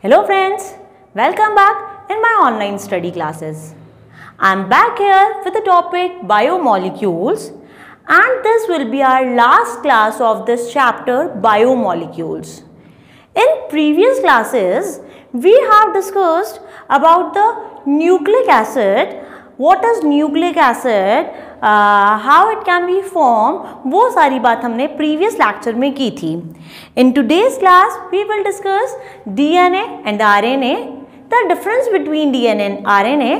Hello friends, welcome back in my online study classes. I am back here with the topic biomolecules and this will be our last class of this chapter biomolecules. In previous classes, we have discussed about the nucleic acid. What is nucleic acid? How it can be formed, वो सारी बात हमने previous lecture में की थी. In today's class, we will discuss DNA and RNA, the difference between DNA and RNA,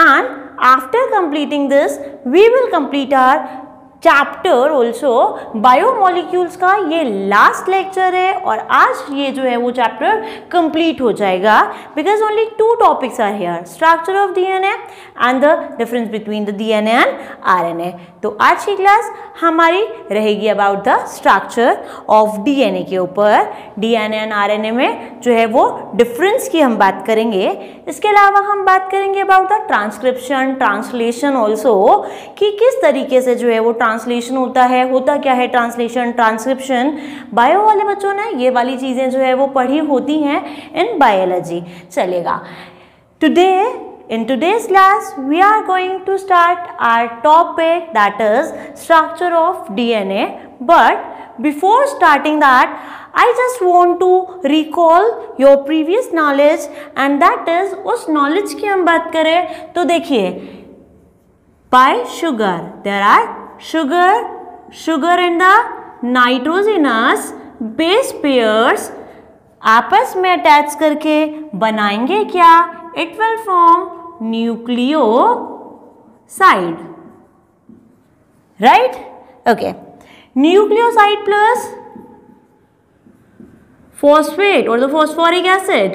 and after completing this, we will complete our chapter also biomolecules का. ये last lecture है और आज ये जो है वो चैप्टर कंप्लीट हो जाएगा because only two topics are here, structure of DNA and the difference between the DNA and RNA. तो आज की क्लास हमारी रहेगी about the structure of DNA के ऊपर. डीएनए एंड आरएनए में जो है वो डिफरेंस की हम बात करेंगे. इसके अलावा हम बात करेंगे about the transcription, translation also, कि किस तरीके से जो है वो ट्रांसलेशन होता क्या है ट्रांसलेशन, ट्रांसक्रिप्शन. बायो वाले बच्चों ने ये वाली चीजें जो है वो पढ़ी होती हैं इन बायोलॉजी. चलेगा. In today's class, we are going to start our topic, that is structure of DNA. But before starting that, I just want to recall your previous knowledge, and that is उस knowledge की हम बात करें तो देखिए, by sugar there are sugar and the nitrogenous base pairs आपस में attach करके बनाएंगे क्या? It will form nucleoside, right? Okay. Nucleoside plus phosphate or the phosphoric acid,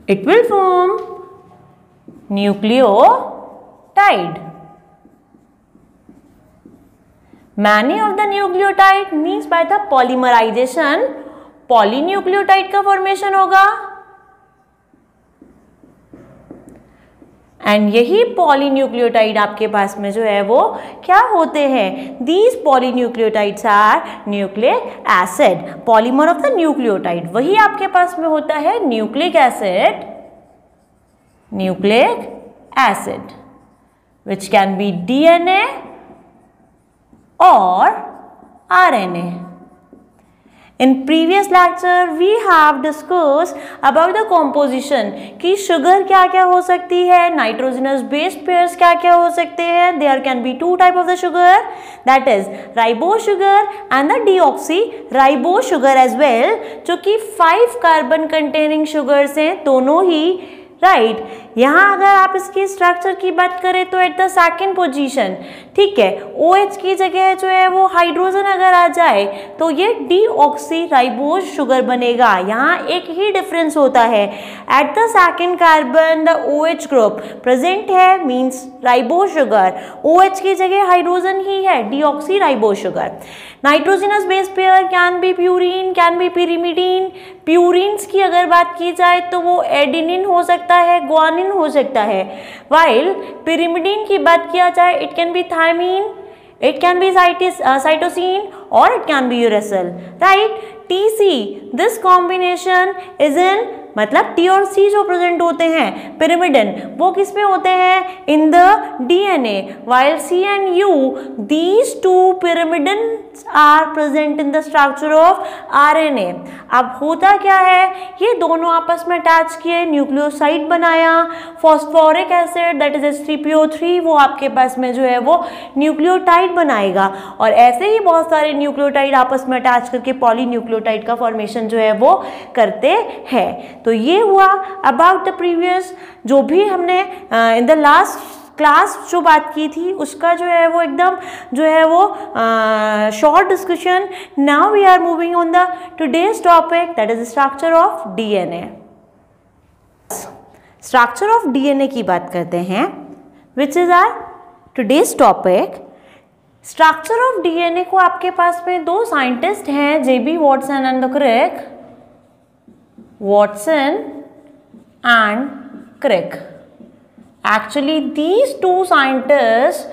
it will form nucleotide. Many of the nucleotide means by the polymerization polynucleotide का formation होगा and यही polynucleotide आपके पास में जो है वो क्या होते हैं? These polynucleotides are nucleic acid. Polymer of the nucleotide वही आपके पास में होता है nucleic acid which can be DNA और RNA. In previous lecture we have discussed about the composition कि sugar क्या क्या हो सकती है, nitrogenous base pairs क्या क्या हो सकते हैं. There can be two type of the sugar, that is ribose sugar and the deoxyribose sugar as well, जो कि 5 carbon containing sugars हैं दोनों ही, राइट. यहाँ अगर आप इसकी स्ट्रक्चर की बात करें तो एट द सेकेंड पोजीशन, ठीक है, OH की जगह जो है वो हाइड्रोजन अगर आ जाए तो ये डीऑक्सीराइबोज शुगर बनेगा. यहाँ एक ही डिफरेंस होता है, at the second carbon the OH group present है मींस राइबोज शुगर, OH की जगह हाइड्रोजन ही है deoxyribose sugar. Nitrogenous base pair can be purine, can be pyrimidine. Purines की अगर बात की जाए तो वो एडिनिन हो सकता है, ग्वानिन हो सकता है. वाइल पिरिमिडीन की बात किया जाए it can be thiamine, it can be cytosine और it can be uracil, right. TC this combination is in, मतलब T और C जो प्रेजेंट होते हैं पिरिमिडिन वो किस में होते हैं? In the DNA. while C and U these two pyrimidins are present in the structure of RNA. अब होता क्या है, ये दोनों आपस में अटैच किए, न्यूक्लियोसाइड बनाया, phosphoric acid that is H3PO3 वो आपके पास में जो है वो न्यूक्लियोटाइड बनाएगा और ऐसे ही बहुत सारे न्यूक्लियोटाइड आपस में अटैच करके पॉलीन्यूक्लियोटाइड का फॉर्मेशन जो है वो करते हैं. तो ये हुआ अबाउट द प्रीवियस, जो भी हमने इन द लास्ट क्लास जो बात की थी उसका जो है वो एकदम जो है वो short discussion. Now we are moving on the today's topic, that is structure of DNA. Structure of DNA की बात करते हैं which is our today's topic. Structure of DNA को आपके पास में दो साइंटिस्ट हैं, J B Watson and the Crick. Watson and Crick. Actually, these two scientists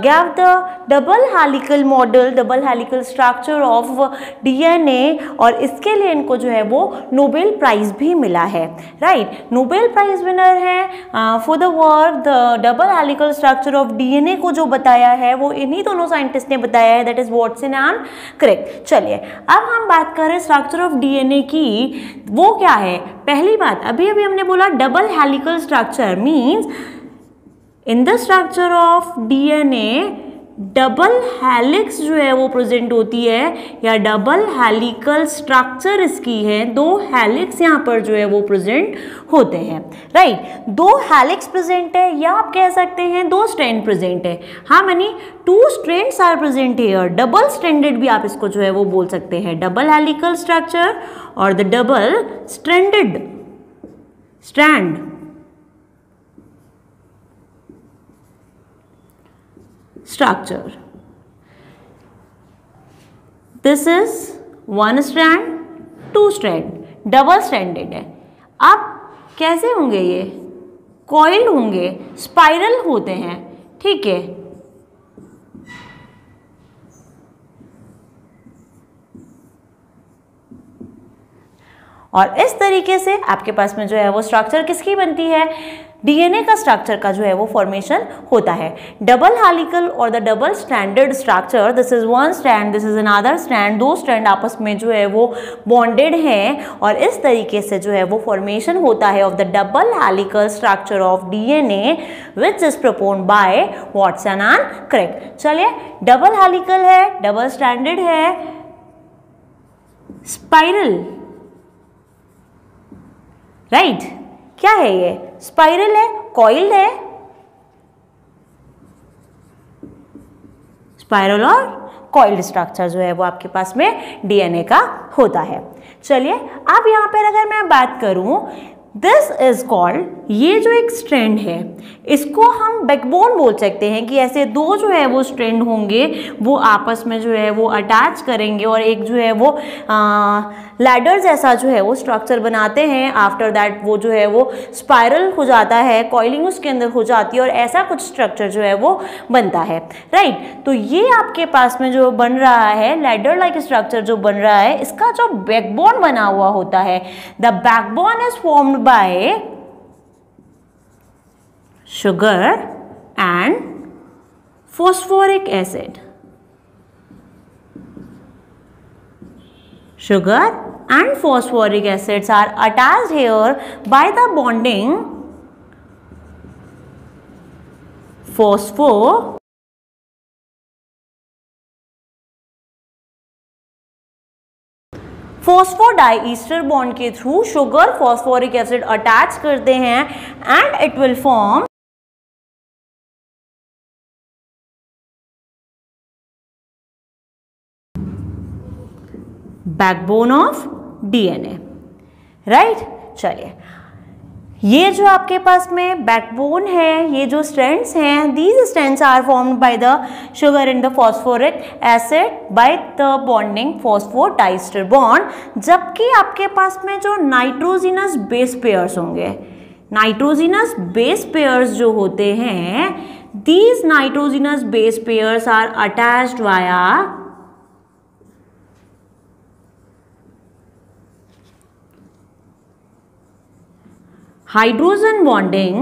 gave the double helical model, double helical structure of DNA, और इसके लिए इनको जो है वो नोबेल प्राइज भी मिला है, राइट। नोबेल प्राइज विनर है for the work the double helical structure of DNA को जो बताया है वो इन्हीं दोनों साइंटिस्ट ने बताया है, that is Watson and Crick. चलिए अब हम बात कर रहे हैं स्ट्रक्चर ऑफ डीएनए की, वो क्या है। पहली बात अभी हमने बोला double helical structure means in the structure of DNA double helix जो है वो प्रेजेंट होती है, या डबल हेलिकल स्ट्रक्चर इसकी है, दो हेलिक्स यहाँ पर जो है वो प्रेजेंट होते हैं, राइट। दो हेलिक्स प्रेजेंट है, या आप कह सकते हैं दो स्ट्रैंड प्रेजेंट है। हाँ many two strands are present here, double stranded भी आप इसको जो है वो बोल सकते हैं, डबल हेलिकल स्ट्रक्चर और the double stranded strand structure. This is one strand, two strand, double stranded है। अब कैसे होंगे ये, कॉइल होंगे, स्पाइरल होते हैं, ठीक है। और इस तरीके से आपके पास में जो है वो स्ट्रक्चर किसकी बनती है, डीएनए का स्ट्रक्चर का जो है वो फॉर्मेशन होता है। डबल हेलिकल और the double stranded structure, this is one strand, this is another strand, दो स्ट्रैंड आपस में जो है वो बॉन्डेड हैं, और इस तरीके से जो है वो फॉर्मेशन होता है of the double helical structure of DNA which is propound by Watson and Crick. चलिए डबल हेलिकल है, डबल स्ट्रैंडेड है, स्पाइरल, राइट क्या है ये, स्पाइरल है, कॉइल्ड है, स्पाइरल और कॉइल्ड स्ट्रक्चर जो है वो आपके पास में डीएनए का होता है। चलिए अब यहाँ पर अगर मैं बात करूं, दिस इज कॉल्ड, ये जो एक स्ट्रैंड है इसको हम बैकबोन बोल सकते हैं, कि ऐसे दो जो है वो स्ट्रैंड होंगे, वो आपस में जो है वो अटैच करेंगे और एक जो है वो लैडर जैसा जो है वो स्ट्रक्चर बनाते हैं। आफ्टर दैट वो जो है वो स्पाइरल हो जाता है, कॉइलिंग उसके अंदर हो जाती है और ऐसा कुछ स्ट्रक्चर जो है वो बनता है, राइट। तो ये आपके पास में जो बन रहा है लैडर लाइक स्ट्रक्चर जो बन रहा है, इसका जो बैकबोन बना हुआ होता है, the backbone is formed by sugar and phosphoric acid. Sugar and phosphoric acids are attached here by the bonding phosphodiester bond के through sugar phosphoric acid attach करते हैं and it will form backbone of DNA, right. चलिए ये जो आपके पास में backbone है, ये जो स्ट्रैंड्स हैं, these strands are formed by the sugar and the phosphoric acid by the bonding phosphodiester bond. जबकि आपके पास में जो नाइट्रोजिनस बेस पेयर्स होंगे, नाइट्रोजिनस बेस पेयर्स जो होते हैं, these nitrogenous base pairs are attached via hydrogen bonding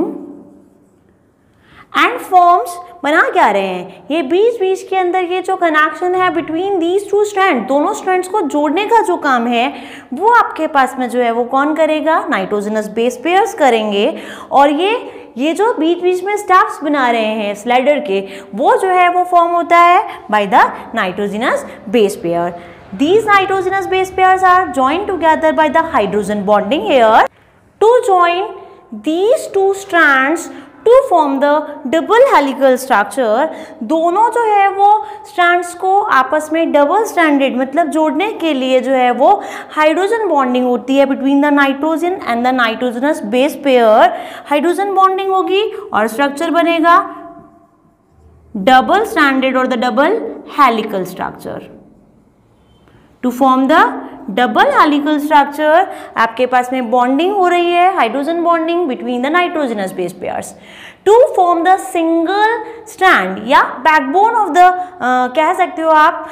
and forms, बना क्या रहे हैं, ये बीच के अंदर ये जो कनेक्शन है बिटवीन दीज टू स्ट्रैंड, दोनों स्ट्रैंड्स को जोड़ने का जो काम है वो आपके पास में जो है वो कौन करेगा, नाइट्रोजनस बेस पेयर्स करेंगे। और ये जो बीच में स्टेप्स बना रहे हैं स्लाइडर के, वो जो है वो फॉर्म होता है by the nitrogenous base pair. These nitrogenous base pairs are joined together by the hydrogen bonding here to join these two strands to form the double helical structure। दोनों जो है वो strands को आपस में double stranded मतलब जोड़ने के लिए जो है वो हाइड्रोजन बॉन्डिंग होती है between the nitrogen and the nitrogenous base pair। Hydrogen bonding होगी और स्ट्रक्चर बनेगा double stranded or the double helical structure to form the double helical structure आपके पास में बॉन्डिंग हो रही है, hydrogen bonding between the nitrogenous base pairs to form the single strand या बैकबोन ऑफ द कह सकते हो आप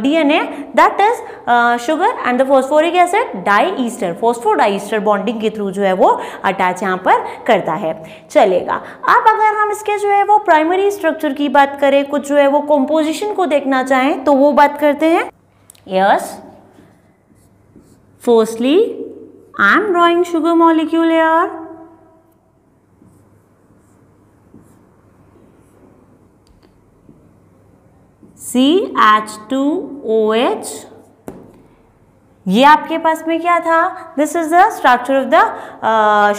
DNA, that is sugar and the phosphoric acid diester, phosphodiester bonding के थ्रू जो है वो अटैच यहाँ पर करता है। चलेगा, अब अगर हम इसके जो है वो प्राइमरी स्ट्रक्चर की बात करें, कुछ जो है वो कंपोजिशन को देखना चाहें तो वो बात करते हैं। Yes, firstly I am drawing sugar molecule here. CH2OH, ये आपके पास में क्या था, this is the structure of the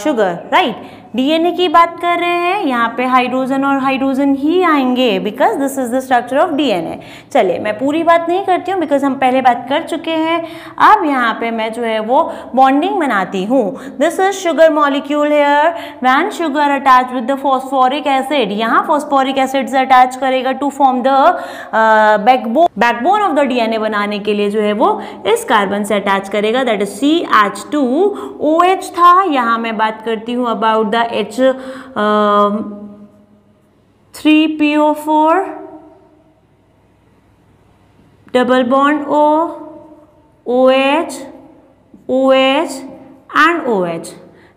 sugar, right. DNA की बात कर रहे हैं, यहाँ पे हाइड्रोजन और हाइड्रोजन ही आएंगे because this is the structure of DNA. चलिए, मैं पूरी बात नहीं करती हूँ बिकॉज हम पहले बात कर चुके हैं। अब यहाँ पे मैं जो है वो बॉन्डिंग बनाती हूँ। This is sugar molecule here, when sugar attach with the phosphoric acid, यहाँ फॉस्फोरिक एसिड से अटैच करेगा to form the backbone of the DNA बनाने के लिए जो है वो इस कार्बन से अटैच करेगा, दैट इज CH2OH था। यहाँ मैं बात करती हूँ about the H3PO4 double bond O, OH, OH and OH,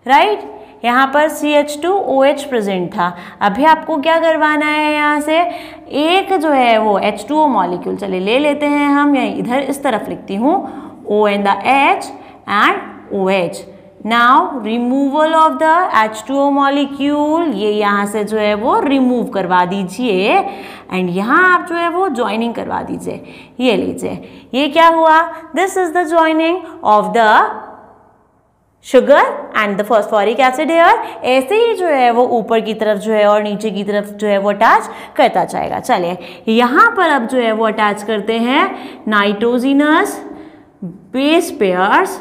right. यहाँ पर CH2OH प्रेजेंट था। अभी आपको क्या करवाना है, यहाँ से एक जो है वो H2O मॉलिक्यूल, चलिए ले लेते हैं हम, या इधर इस तरफ लिखती हूँ O and the H and OH। Now removal of the H2O molecule, ये यहाँ से जो है वो रिमूव करवा दीजिए एंड यहाँ आप जो है वो ज्वाइनिंग करवा दीजिए। ये लीजिए, ये क्या हुआ, this is the joining of the sugar and the phosphoric acid here. ऐसे ही जो है वो ऊपर की तरफ जो है और नीचे की तरफ जो है वो अटैच करता जाएगा। चलिए, यहाँ पर अब जो है वो अटैच करते हैं नाइट्रोजिनस बेस पेयर्स।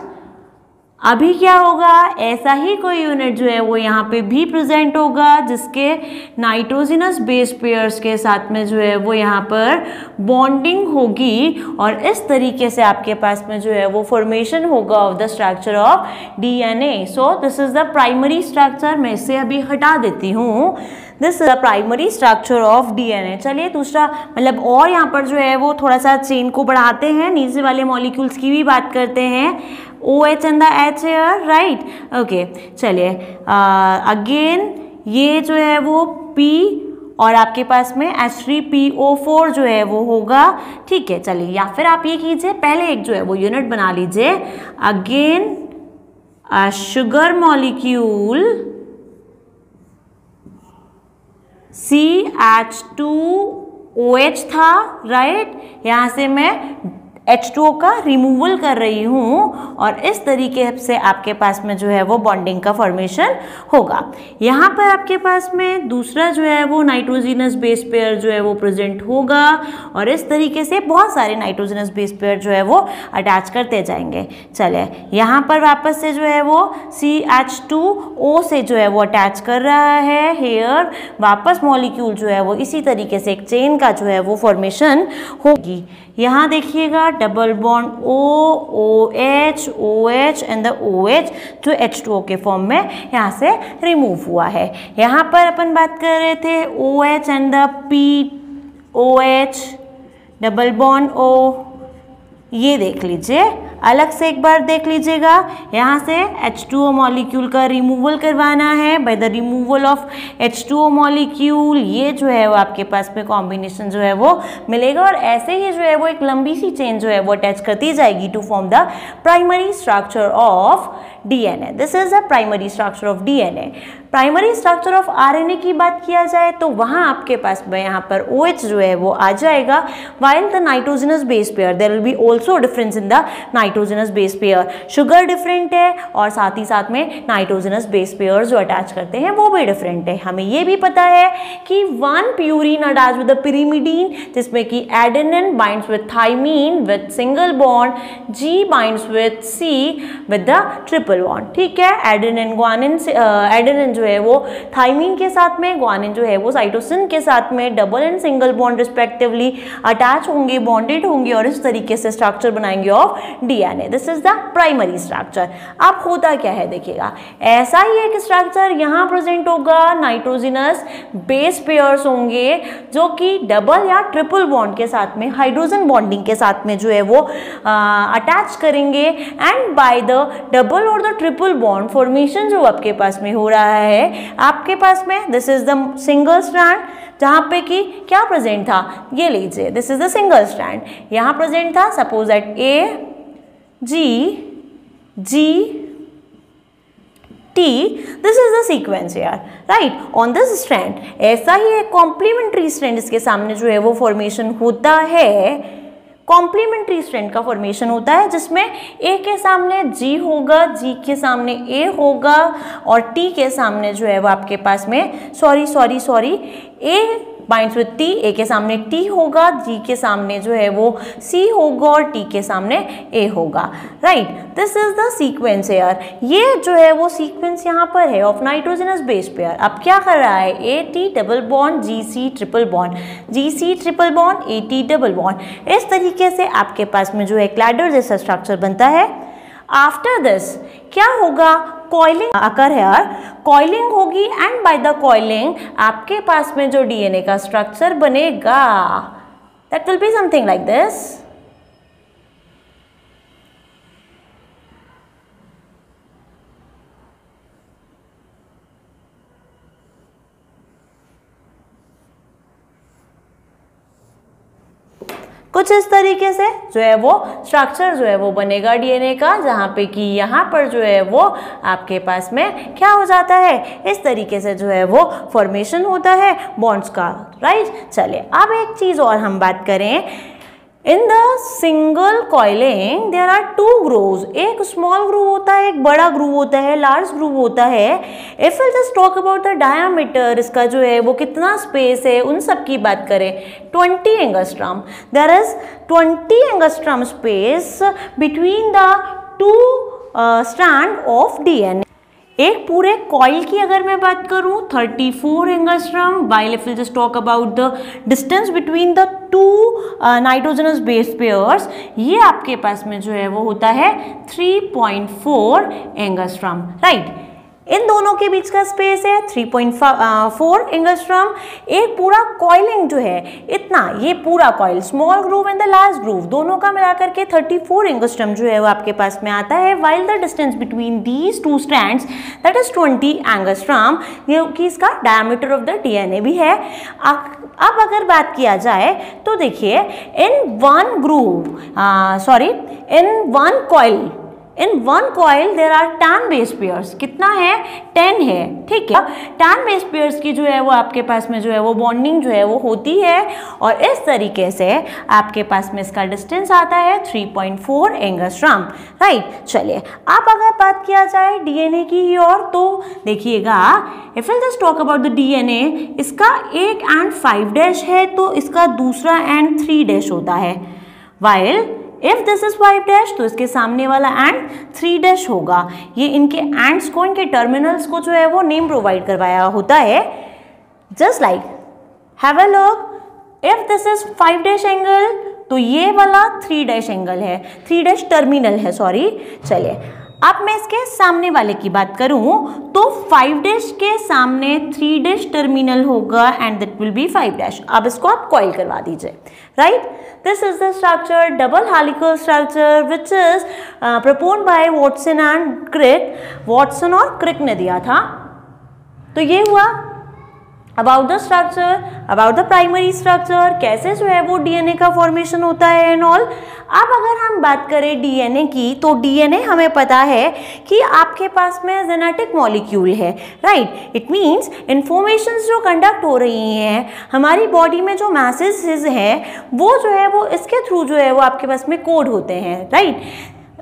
अभी क्या होगा, ऐसा ही कोई यूनिट जो है वो यहाँ पे भी प्रेजेंट होगा जिसके नाइट्रोजिनस बेस पेयर्स के साथ में जो है वो यहाँ पर बॉन्डिंग होगी और इस तरीके से आपके पास में जो है वो फॉर्मेशन होगा of the structure of DNA. So this is the primary structure. मैं इसे अभी हटा देती हूँ। This is the primary structure of DNA. चलिए, दूसरा मतलब और यहाँ पर जो है वो थोड़ा सा चेन को बढ़ाते हैं, नीचे वाले मॉलिक्यूल्स की भी बात करते हैं। OH and the H here, right? Okay, चलिए, अगेन ये जो है वो P और आपके पास में H3PO4 जो है वो होगा, ठीक है। चलिए, या फिर आप ये कीजिए, पहले एक जो है वो यूनिट बना लीजिए। अगेन शुगर मॉलिक्यूल CH2OH था, राइट। यहाँ से मैं H2O का रिमूवल कर रही हूँ और इस तरीके से आपके पास में जो है वो बॉन्डिंग का फॉर्मेशन होगा। यहाँ पर आपके पास में दूसरा जो है वो नाइट्रोजिनस बेस पेयर जो है वो प्रेजेंट होगा और इस तरीके से बहुत सारे नाइट्रोजिनस बेस पेयर जो है वो अटैच करते जाएंगे। चले, यहाँ पर वापस से जो है वो CH2O से जो है वो अटैच कर रहा है हेयर। वापस मॉलिक्यूल जो है वो इसी तरीके से एक चेन का जो है वो फॉर्मेशन होगी। यहाँ देखिएगा, double bond OH, OH and the OH जो H2O के फॉर्म में यहाँ से रिमूव हुआ है। यहाँ पर अपन बात कर रहे थे OH and the POH, double bond O, ये देख लीजिए, अलग से एक बार देख लीजिएगा। यहाँ से H2O मॉलिक्यूल का रिमूवल करवाना है। By the removal of H2O molecule ये जो है वो आपके पास में कॉम्बिनेशन जो है वो मिलेगा और ऐसे ही जो है वो एक लंबी सी चेन जो है वो अटैच करती जाएगी to form the primary structure of DNA। This is the primary structure of DNA। Primary structure of RNA की बात किया जाए तो वहाँ आपके पास में यहाँ पर OH जो है वो आ जाएगा। While the nitrogenous base pair there will be also difference in the nitrogenous base pair. Sugar different है और साथ ही साथ में नाइट्रोजिनस बेस पेयर जो अटैच करते हैं वो भी डिफरेंट है। हमें ये भी पता है कि one purine attach with the pyrimidine जिसमें कि adenine binds with thymine with single bond, G binds with C with the triple bond. ठीक है, एडेनिन ग्वानिन एडेनिन जो है वो थाइमीन के साथ में, ग्वानिन जो है वो साइटोसिन के साथ में double and single bond respectively attach होंगे, बॉन्डेड होंगे और इस तरीके से स्ट्रक्चर बनाएंगे of DNA. This is the primary structure. अब होता क्या है देखिएगा, ऐसा ही एक स्ट्रक्चर यहाँ प्रेजेंट होगा, नाइट्रोजनस बेस पेयर्स होंगे जो कि डबल या ट्रिपल बॉन्ड के साथ में, हाइड्रोजन बॉन्डिंग के साथ में जो है वो अटैच करेंगे एंड बाय द डबल और द ट्रिपल बॉन्ड फॉर्मेशन जो आपके पास में हो रहा है आपके पास में, this is the single strand जहाँ पे कि क्या प्रेजेंट था, ये लीजिए this is the single strand, यहाँ प्रेजेंट था suppose that A G T, this is the sequence here, right? On this strand, ऐसा ही एक कॉम्प्लीमेंट्री स्ट्रैंड इसके सामने जो है वो फॉर्मेशन होता है, कॉम्प्लीमेंट्री स्ट्रैंड का फॉर्मेशन होता है जिसमें A के सामने G होगा, G के सामने A होगा और T के सामने जो है वो आपके पास में sorry A binds with T, A के सामने T होगा, G के सामने जो है वो C होगा और T के सामने A होगा, right? This is the sequence here. ये जो है वो सीक्वेंस यहाँ पर है ऑफ नाइट्रोजनस बेस पेयर। अब क्या कर रहा है, AT double bond GC triple bond, GC triple bond AT double bond, इस तरीके से आपके पास में जो है क्लैडर जैसा स्ट्रक्चर बनता है। आफ्टर दिस क्या होगा, कॉइलिंग आकर है यार, कॉइलिंग होगी एंड बाय द कॉइलिंग आपके पास में जो डीएनए का स्ट्रक्चर बनेगा that will be something like this. कुछ इस तरीके से जो है वो स्ट्रक्चर जो है वो बनेगा डीएनए का, जहाँ पे कि यहाँ पर जो है वो आपके पास में क्या हो जाता है, इस तरीके से जो है वो फॉर्मेशन होता है बॉन्ड्स का, राइट? चलिए अब एक चीज़ और हम बात करें, in the single coiling there are two grooves, एक स्मॉल ग्रूव होता है, एक बड़ा ग्रूव होता है, लार्ज ग्रूव होता है। If will just talk about the diameter, इसका जो है वो कितना स्पेस है, उन सब की बात करें 20 angstrom, there is 20 angstrom space between the two strand of DNA. एक पूरे कॉइल की अगर मैं बात करूं 34 angstrom, while if will just talk about the distance between the two nitrogenous base pairs, ये आपके पास में जो है वो होता है 3.4 एंगस्ट्रॉम, राइट? इन दोनों के बीच का स्पेस है 3.4 एंगस्ट्रॉम। एक पूरा कॉइलिंग जो है इतना, ये पूरा coil small groove and the large groove दोनों का मिलाकर के 34 एंगस्ट्रॉम जो है वो आपके पास में आता है, while the distance between these two strands that is 20 angstrom, क्योंकि इसका डायमीटर ऑफ द डीएनए भी है। अब अगर बात किया जाए तो देखिए in one coil there are 10 base pairs, कितना है 10 है, ठीक है? 10 बेस पेयर्स की जो है वो आपके पास में जो है वो बॉन्डिंग जो है वो होती है और इस तरीके से आपके पास में इसका डिस्टेंस आता है 3.4 एंगस्ट्रॉम, राइट? चलिए अब अगर बात किया जाए डीएनए की और तो देखिएगा, if will just talk about the DNA, इसका एक एंड 5 डैश है तो इसका दूसरा एंड 3 डैश होता है, while if this is 5 dash तो इसके सामने वाला एंड 3 डैश होगा। ये इनके एंड्स को, इनके टर्मिनल्स को जो है वो नेम प्रोवाइड करवाया होता है, just like have a look, if this is 5 dash angle तो ये वाला 3 डैश एंगल है, 3 डैश टर्मिनल है, सॉरी। चलिए अब मैं इसके सामने वाले की बात करूं तो 5 डैश के सामने 3 डैश टर्मिनल होगा and that will be 5 dash. अब इसको आप कॉइल करवा दीजिए, right? This is the structure, double helical structure which is propound by Watson and Crick. Watson और क्रिक ने दिया था। तो ये हुआ about the structure, about the primary structure, कैसे जो है वो डीएनए का फॉर्मेशन होता है एंड ऑल। अब अगर हम बात करें डीएनए की तो डीएनए हमें पता है कि आपके पास में जेनेटिक मॉलिक्यूल है, राइट? इट मीन्स इंफॉर्मेशन जो कंडक्ट हो रही हैं हमारी बॉडी में, जो मैसेजेस हैं वो जो है वो इसके थ्रू जो है वो आपके पास में कोड होते हैं, राइट?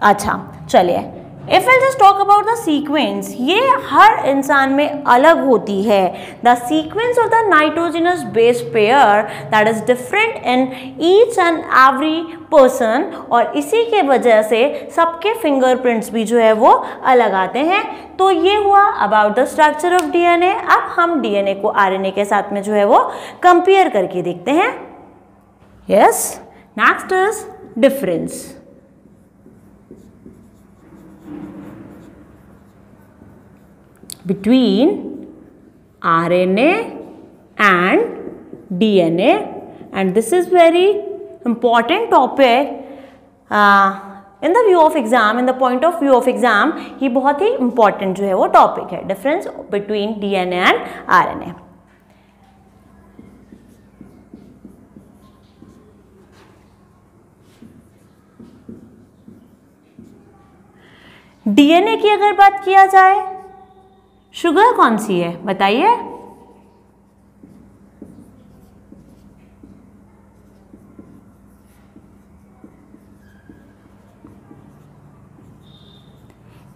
अच्छा चलिए If we'll just talk about the sequence, ये हर इंसान में अलग होती है. The sequence of the nitrogenous base pair that is different in each and every person, और इसी के वजह से सबके फिंगरप्रिंट्स भी जो है वो अलग आते हैं. तो ये हुआ about the structure of DNA. अब हम DNA को RNA के साथ में जो है वो कंपेयर करके देखते हैं. Yes, next is difference. Between RNA and DNA, and this is very important topic in the view of exam, in the point of view of exam, ये बहुत ही important जो है वो topic है, difference between DNA and RNA. DNA की अगर बात किया जाए, शुगर कौन सी है बताइए?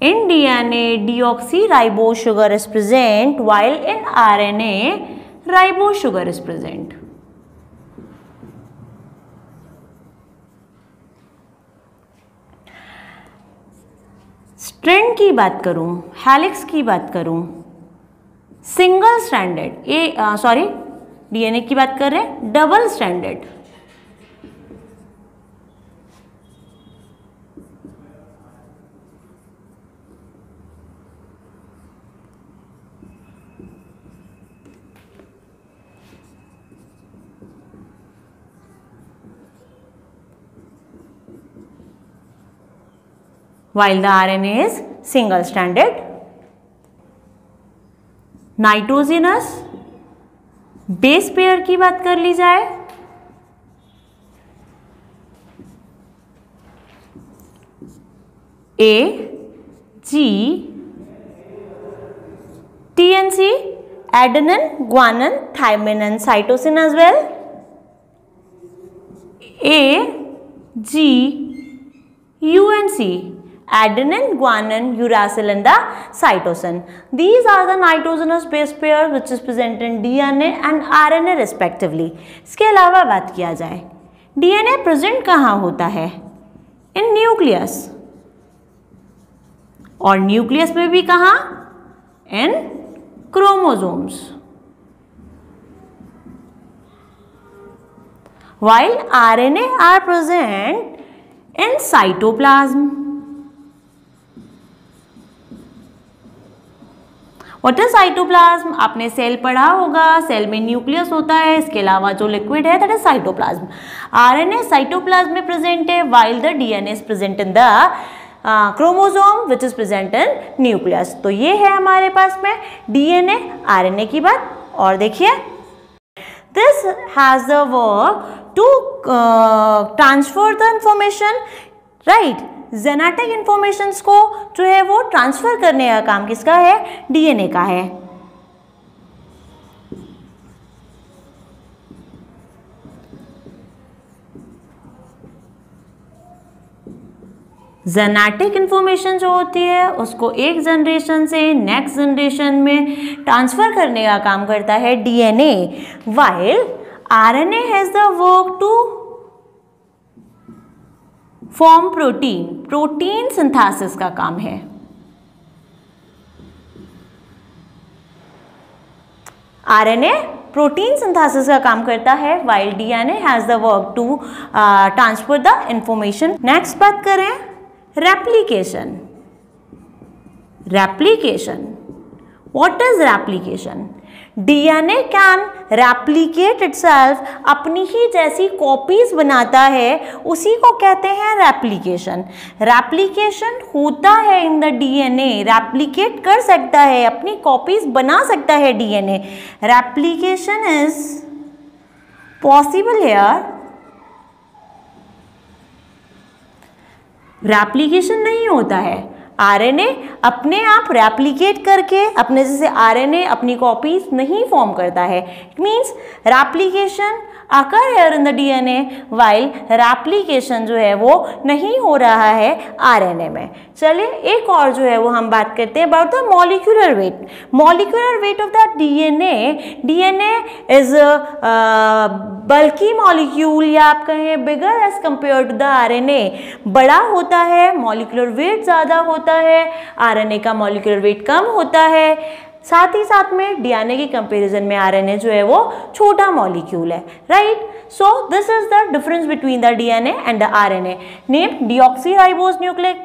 In DNA, deoxyribose sugar is present, while in RNA, ribose sugar is present. Strand की बात करूं, हेलिक्स की बात करूं, सिंगल स्ट्रैंडेड, डीएनए की बात कर रहे हैं, double stranded. while the RNA is single stranded. Nitrogenous base pair की बात कर ली जाए, A, G, TNC, adenine, guanine, thymine and cytosine as well. A, G, U and C. Adenine, guanine, uracil and the cytosine. These are the nitrogenous base pair which is present in DNA and RNA respectively. इसके अलावा बात किया जाए, DNA present कहाँ होता है? इन nucleus. और nucleus में भी कहाँ? In chromosomes. While RNA are present in cytoplasm. What is cytoplasm? आपने सेल पढ़ा होगा, सेल में न्यूक्लियस होता है, इसके अलावा जो लिक्विड है that is cytoplasm. RNA cytoplasm में प्रेजेंट है, while the DNA is present in the chromosome which is present in nucleus. तो ये है हमारे पास में डीएनए आरएनए की बात. और देखिए, this has the work to transfer the information, right. Genetic informations को जो है वो ट्रांसफर करने का काम किसका है? डीएनए का है. जेनेटिक इंफॉर्मेशन जो होती है उसको एक जनरेशन से नेक्स्ट जनरेशन में ट्रांसफर करने का काम करता है DNA, while RNA has the work to form protein. Protein synthesis का काम है. आरएनए प्रोटीन सिंथेसिस का काम करता है, while DNA has the work to transfer the information. Next बात करें replication. Replication, what is replication? DNA can replicate itself, अपनी ही जैसी कॉपीज बनाता है, उसी को कहते हैं रेप्लिकेशन. रेप्लिकेशन होता है इन द डीएनए, रेप्लिकेट कर सकता है, अपनी कॉपीज बना सकता है DNA. Replication is possible here. Replication नहीं होता है, आरएनए अपने आप रेप्लिकेट करके अपने जैसे आरएनए अपनी कॉपीज नहीं फॉर्म करता है. It means replication occur here in the DNA while replication जो है वो नहीं हो रहा है RNA में। चलिए एक और जो है वो हम बात करते हैं about the molecular weight। molecular weight of the DNA is bulky molecule या आप कहें bigger as compared to the RNA, बड़ा होता है, molecular weight ज़्यादा होता है, RNA का molecular weight कम होता है। साथ ही साथ में डीएनए की कंपैरिजन में आरएनए जो है वो छोटा मॉलिक्यूल है, right. So this is the difference between the DNA and the RNA. Name deoxyribose nucleic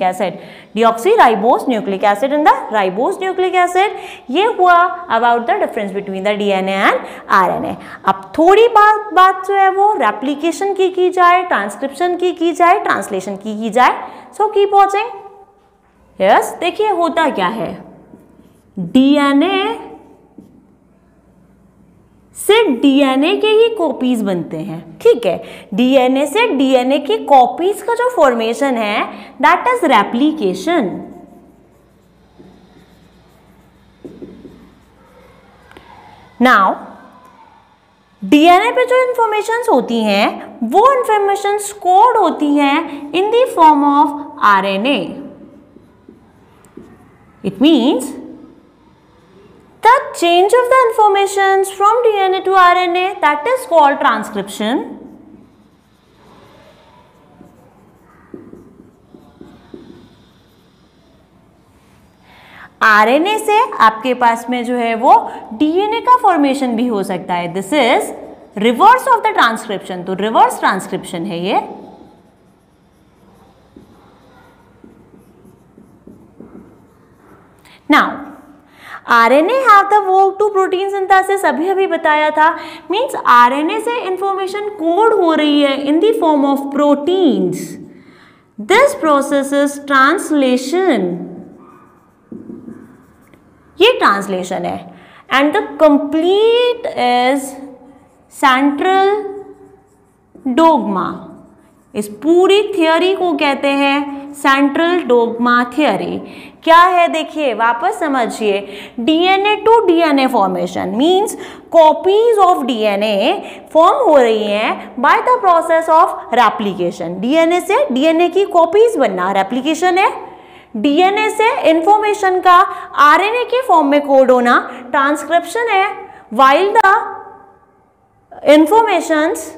acid, deoxyribose nucleic acid and the ribose nucleic acid. ये हुआ about the difference between the DNA and RNA. अब थोड़ी बात जो है वो replication की जाए, ट्रांसक्रिप्शन की जाए, ट्रांसलेशन की जाए। So keep watching. यस, देखिए होता क्या है, डीएनए से डीएनए के ही कॉपीज बनते हैं, ठीक है। डीएनए से डीएनए की कॉपीज का जो फॉर्मेशन है that is replication. Now DNA पे जो इंफॉर्मेशंस होती हैं वो इंफॉर्मेशंस कोड होती हैं in the form of RNA. It means the change of the informations from DNA to RNA, that is called transcription. RNA से आपके पास में जो है वो DNA का फॉर्मेशन भी हो सकता है। This is reverse of the transcription, तो रिवर्स ट्रांसक्रिप्शन है ये। Now, RNA have the work to protein synthesis, अभी बताया था। मीन्स RNA से इंफॉर्मेशन कोड हो रही है in the form of proteins. This process is translation, ये ट्रांसलेशन है। And the complete is central dogma. इस पूरी थियोरी को कहते हैं सेंट्रल डोग्मा थियोरी। क्या है देखिए, वापस समझिए। DNA to DNA formation means copies of DNA form हो रही हैं by the process of replication. DNA से डीएनए की कॉपीज बनना रेप्लिकेशन है। डीएनए से इंफॉर्मेशन का आरएनए के फॉर्म में कोड होना ट्रांसक्रिप्शन है। वाइल द इंफॉर्मेशंस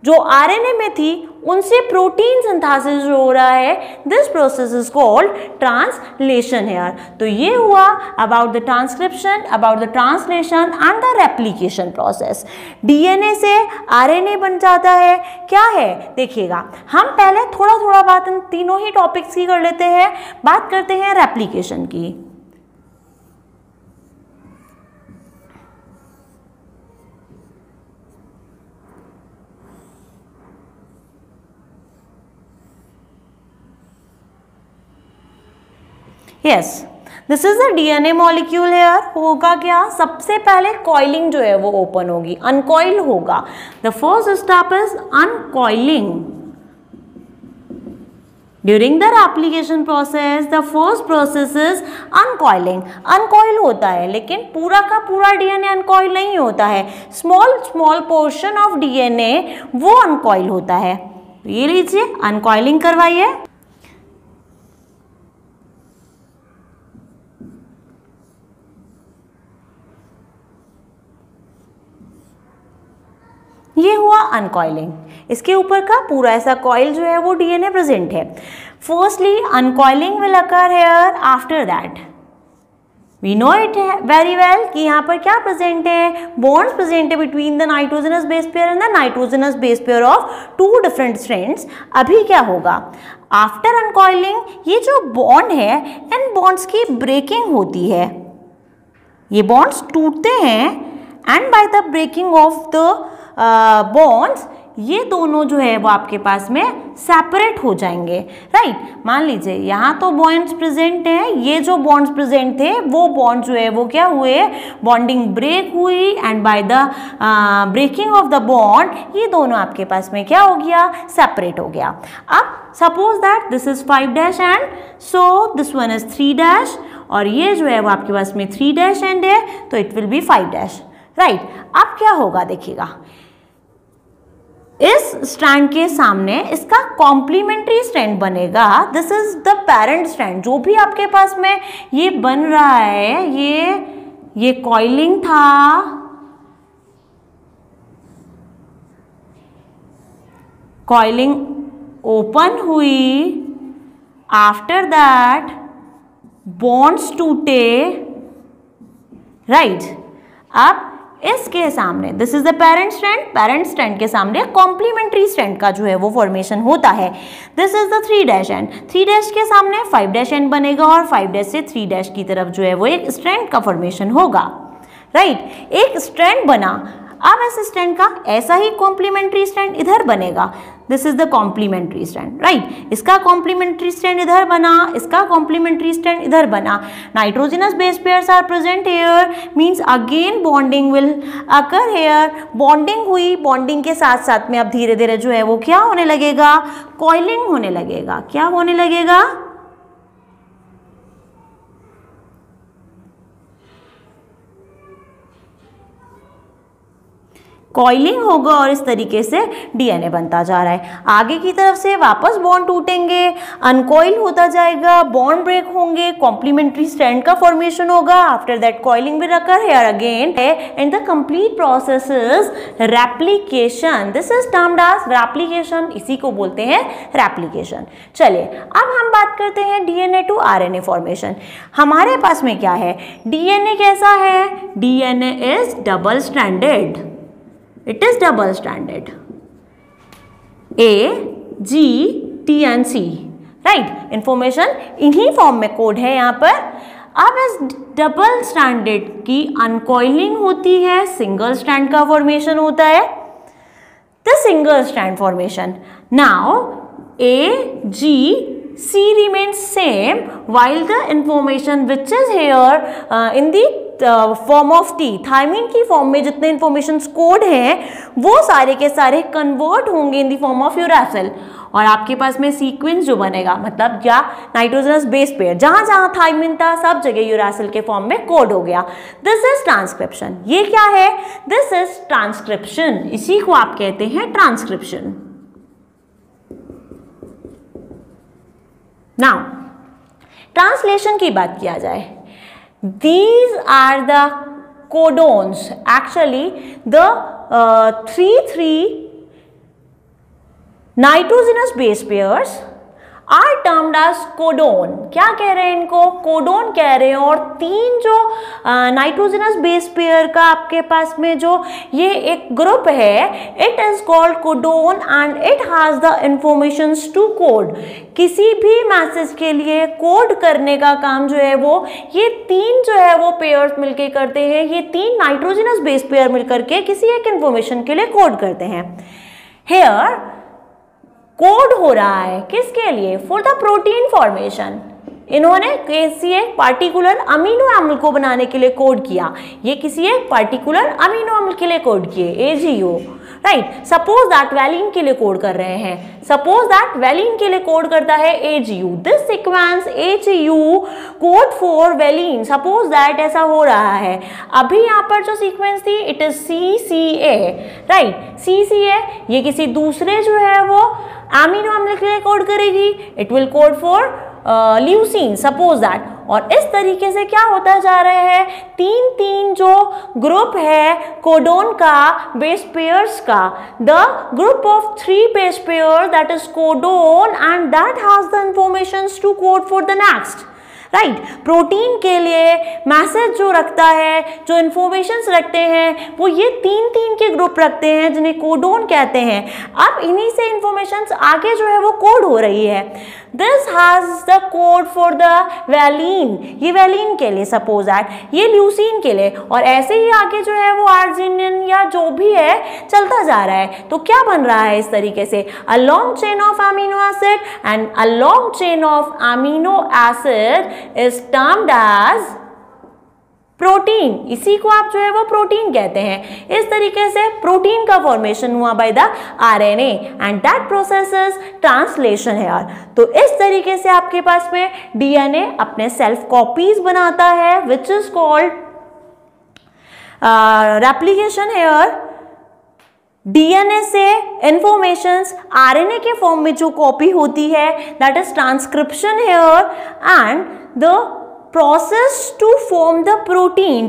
जो आरएनए में थी उनसे प्रोटीन सिंथेसिस जो हो रहा है, this process is called translation here. तो ये हुआ about the transcription, about the translation and the replication process. DNA से आरएनए बन जाता है। क्या है देखिएगा, हम पहले थोड़ा बात इन तीनों ही टॉपिक्स की कर लेते हैं। बात करते हैं रेप्लिकेशन की। Yes, this is the DNA molecule here. होगा क्या, सबसे पहले कॉइलिंग जो है वो ओपन होगी, अनकॉइल होगा। The first step is uncoiling. During the application process the first process is uncoiling. Uncoil होता है, लेकिन पूरा का पूरा डीएनए अनकॉइल नहीं होता है। स्मॉल पोर्शन ऑफ डीएनए वो अनकॉइल होता है। ये लीजिए, अनकॉइलिंग करवाइए। ये हुआ अनकॉइलिंग। इसके ऊपर का पूरा ऐसा कॉइल जो है वो डीएनए प्रेजेंट है। Firstly uncoiling will occur here. After that we know it very well कि यहाँ पर क्या प्रेजेंट है, बॉन्ड्स प्रेजेंट है between the nitrogenous base pair and the nitrogenous base pair of two different strands. अभी क्या होगा, आफ्टर अनकॉइलिंग ये जो बॉन्ड है, इन बॉन्ड्स की ब्रेकिंग होती है। ये बॉन्ड्स टूटते हैं and by the breaking of the bonds ये दोनों जो है वो आपके पास में सेपरेट हो जाएंगे, राइट। मान लीजिए यहाँ तो बॉन्ड्स प्रेजेंट हैं, ये जो बॉन्ड्स प्रेजेंट थे वो बॉन्ड जो है वो क्या हुए, बॉन्डिंग ब्रेक हुई and by the breaking of the bond ये दोनों आपके पास में क्या हो गया, सेपरेट हो गया। अब suppose that this is 5' and so this one is 3' और ये जो है वो आपके पास में 3' एंड है, तो इट विल बी 5', राइट। अब क्या होगा देखिएगा, इस स्ट्रैंड के सामने इसका कॉम्प्लीमेंट्री स्ट्रैंड बनेगा। This is the parent strand. जो भी आपके पास में ये बन रहा है, ये कॉइलिंग था, कॉइलिंग ओपन हुई, आफ्टर दैट बॉन्ड्स टूटे, राइट। अब इसके सामने this is the parent strand के सामने कॉम्प्लीमेंट्री स्ट्रैंड का जो है वो फॉर्मेशन होता है। दिस इज द 3' एंड, 3' के सामने 5' एंड बनेगा और 5' से 3' की तरफ जो है वो एक स्ट्रैंड का फॉर्मेशन होगा, राइट। एक स्ट्रैंड बना, अब इस स्ट्रैंड का ऐसा ही कॉम्प्लीमेंट्री स्ट्रैंड इधर बनेगा। This is the complementary strand, right. इसका कॉम्प्लीमेंट्री स्ट्रैंड इधर बना, इसका कॉम्प्लीमेंट्री स्ट्रैंड इधर बना। Nitrogenous base pairs are present here, means again bonding will occur here. Bonding हुई, बॉन्डिंग के साथ साथ में अब धीरे धीरे जो है वो क्या होने लगेगा, कॉइलिंग होने लगेगा। क्या होने लगेगा, कॉइलिंग होगा और इस तरीके से डीएनए बनता जा रहा है। आगे की तरफ से वापस बॉन्ड टूटेंगे, अनकॉइल होता जाएगा, बॉन्ड ब्रेक होंगे, कॉम्प्लीमेंट्री स्ट्रैंड का फॉर्मेशन होगा। After that coiling will occur here again and the complete process is replication. This is termed as replication, इसी को बोलते हैं रेप्लिकेशन। चलिए अब हम बात करते हैं डीएनए टू आरएनए फॉर्मेशन। हमारे पास में क्या है, डीएनए कैसा है, DNA is double stranded. It is double stranded, A, G, T and C, right? Information इन्हीं फॉर्म में कोड है यहाँ पर। अब इस डबल स्ट्रैंडेड की अनकॉइलिंग होती है, सिंगल स्ट्रैंड का फॉर्मेशन होता है, the single strand formation. Now A, G, C remains same while the information which is here in the form of T, thymine की फॉर्म में जितने इंफॉर्मेशन कोड हैं वो सारे के सारे कन्वर्ट होंगे in the form of uracil. और आपके पास में सीक्वेंस जो बनेगा, मतलब क्या, नाइट्रोजनस बेस पेयर, जहां जहां थायमिन था सब जगह यूरासिल के फॉर्म में कोड हो गया। This is transcription. ये क्या है, दिस इज ट्रांसक्रिप्शन, इसी को आप कहते हैं ट्रांसक्रिप्शन। नाउ ट्रांसलेशन की बात किया जाए, these are the codons. Actually the 3 nitrogenous base pairs are termed as codon. क्या कह रहे हैं इनको, कोडोन कह रहे हैं। और 3 जो नाइट्रोजनस बेस पेयर का आपके पास में जो ये एक ग्रुप है, it is called codon and it has the informations to code. किसी भी मैसेज के लिए कोड करने का काम जो है वो ये 3 जो है वो पेयर्स मिलके करते हैं। ये 3 नाइट्रोजनस बेस पेयर मिलकर के किसी एक इंफॉर्मेशन के लिए कोड करते हैं। हेयर कोड हो रहा है किसके लिए, फॉर द प्रोटीन फॉर्मेशन। इन्होंने किसी एक पार्टिकुलर अमीनो एसिड को बनाने के लिए कोड किया, ये किसी एक पार्टिकुलर अमीनो एसिड के लिए कोड किए, AGU, right. Suppose that valine के लिए कोड कर रहे हैं, सपोज दैट वैलिन के लिए कोड करता है AGU, this sequence AGU code for valine, suppose that ऐसा हो रहा है। अभी यहाँ पर जो सीक्वेंस थी it is CCA, right. CCA ये किसी दूसरे जो है वो अमीनो एसिड के लिए कोड करेगी, it will code for leucine, suppose that. और इस तरीके से क्या होता जा रहा है, 3 जो ग्रुप है कोडोन का, बेस पेयर्स का, the group of 3 base pair that is codon and that has the informations to code for the next, right. Protein के लिए मैसेज जो रखता है, जो इंफॉर्मेशंस रखते हैं, वो ये 3 के ग्रुप रखते हैं जिन्हें कोडोन कहते हैं। अब इन्हीं से इंफॉर्मेशंस आगे जो है वो कोड हो रही है। This has the code for the valine, ये वैलिन के लिए, सपोज दैट ये ल्यूसीन के लिए, और ऐसे ही आगे जो है वो आर्जिनिन या जो भी है चलता जा रहा है। तो क्या बन रहा है इस तरीके से, a long chain of amino acid and a long chain of amino acid is termed as protein, इसी को आप जो है वो प्रोटीन कहते हैं। इस तरीके से प्रोटीन का फॉर्मेशन हुआ by the RNA and that process is translation है। तो इस तरीके से आपके पास में DNA अपने सेल्फ कॉपीज बनाता है which is called replication here, DNA से इंफॉर्मेशंस आरएनए के फॉर्म में जो कॉपी होती है that is transcription here, and the process to form the protein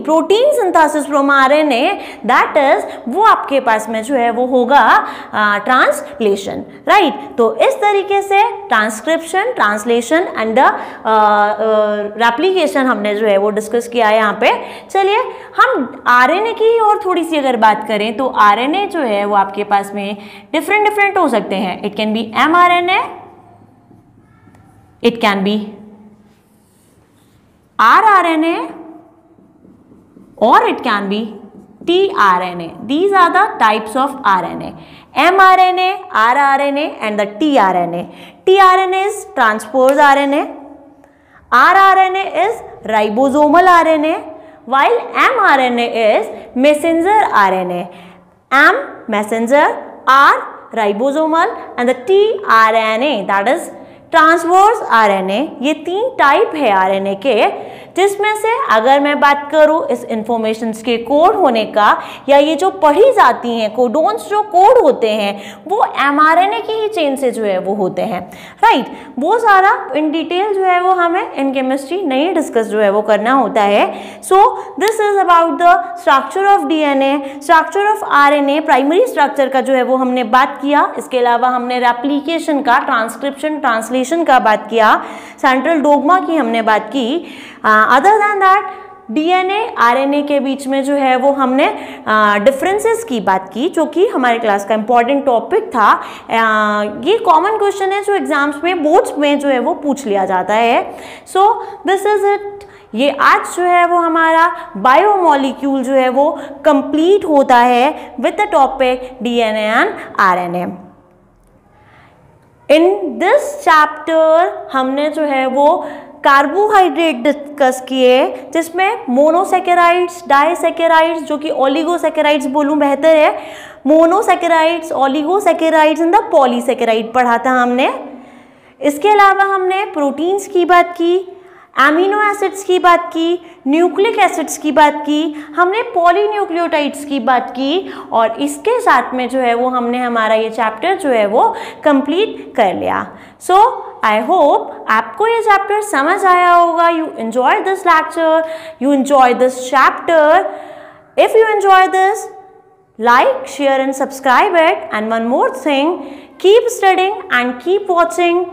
synthesis from RNA, that is वो आपके पास में जो है वो होगा ट्रांसलेशन, राइट। तो इस तरीके से transcription, translation and the replication हमने जो है वो डिस्कस किया है यहाँ पे। चलिए हम आरएनए की और थोड़ी सी अगर बात करें तो आरएनए जो है वो आपके पास में डिफरेंट हो सकते हैं। It can B mRNA, it can B rRNA, or it can be tRNA. These are the types of RNA: mRNA, rRNA, and the tRNA. tRNA is transposed RNA. rRNA is ribosomal RNA, while mRNA is messenger RNA. M messenger, R ribosomal, and the tRNA that is transverse RNA. ये 3 type है RNA के, जिसमें से अगर मैं बात करूं इस इंफॉर्मेशंस के कोड होने का, या ये जो पढ़ी जाती हैं कोडोन्स जो कोड होते हैं वो एमआरएनए की ही चेन से जो है वो होते हैं, राइट। वो सारा इन डिटेल जो है वो हमें इन केमिस्ट्री नहीं डिस्कस जो है वो करना होता है। So this is about the structure of DNA, structure of RNA, primary structure का जो है वो हमने बात किया। इसके अलावा हमने रेप्लिकेशन का, ट्रांसक्रिप्शन, ट्रांसलेशन का बात किया, सेंट्रल डोग्मा की हमने बात की। Other than that DNA RNA के बीच में जो है वो हमने डिफरेंसेस की बात की, जो कि हमारे क्लास का इंपॉर्टेंट टॉपिक था। ये कॉमन क्वेश्चन है जो एग्जाम्स में, बोर्ड्स में जो है वो पूछ लिया जाता है। So this is it. ये आज जो है वो हमारा बायोमॉलिक्यूल जो है वो कंप्लीट होता है with the topic DNA and RNA. In this chapter हमने जो है वो कार्बोहाइड्रेट डिस्कस किए, जिसमें मोनोसैकेराइड्स, डाइसैकेराइड्स, जो कि ओलिगोसैकेराइड्स बोलूं बेहतर है, monosaccharides, oligosaccharides and the polysaccharide पढ़ा था हमने। इसके अलावा हमने प्रोटीन्स की बात की, एमिनो एसिड्स की बात की, न्यूक्लिक एसिड्स की बात की, हमने पॉलीन्यूक्लियोटाइड्स की बात की, और इसके साथ में जो है वो हमने हमारा ये चैप्टर जो है वो कंप्लीट कर लिया। सो आई होप आपको ये चैप्टर समझ आया होगा। You enjoy this lecture, you enjoy this chapter. If you enjoy this, like, share and subscribe it, and one more thing, keep studying and keep watching.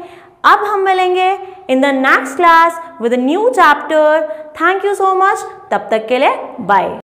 अब हम मिलेंगे in the next class with a new chapter. Thank you so much. तब तक के लिए bye.